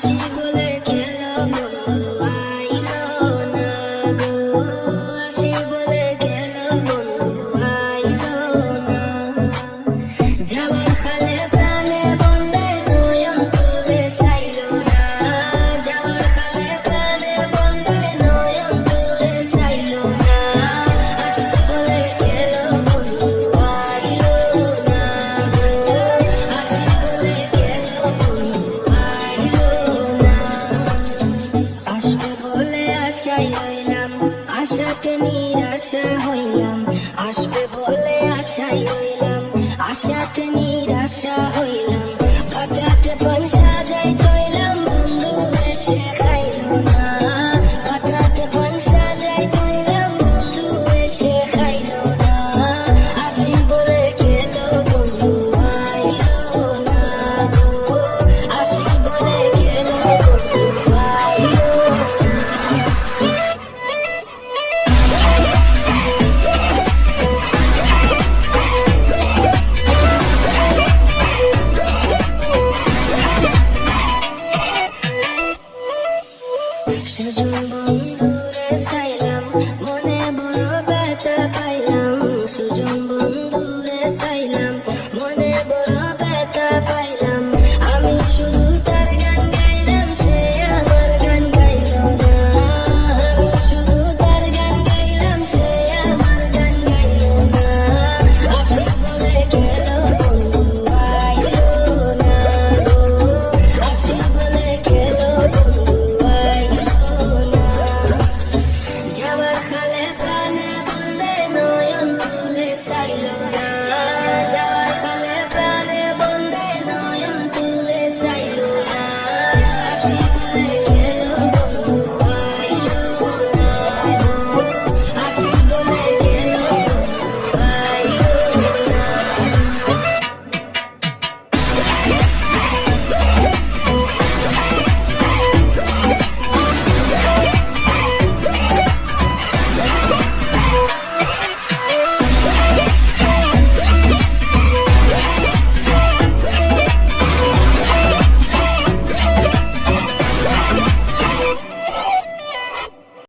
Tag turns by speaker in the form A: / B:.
A: আসি বলে গেল বন্ধু আইলো না গো, আসি বলে গেল বন্ধু আইলো না। যাওয়ার খালে প্রাণে বন্ধে নয়ন তুলে চাইলো না, যাওয়ার খালে প্রাণে বন্ধে নয়ন তুলে চাইলো না। আসি বলে গেল বন্ধু আইলো না গো, আসি বলে গেল বন্ধু আইলো না। আসবে বলে আশায় রইলাম, আশাতে নিরাশা হইলাম। আসবে বলে আশায় রইলাম, আশাতে নিরাশা হইলাম। কাটাতে পানসা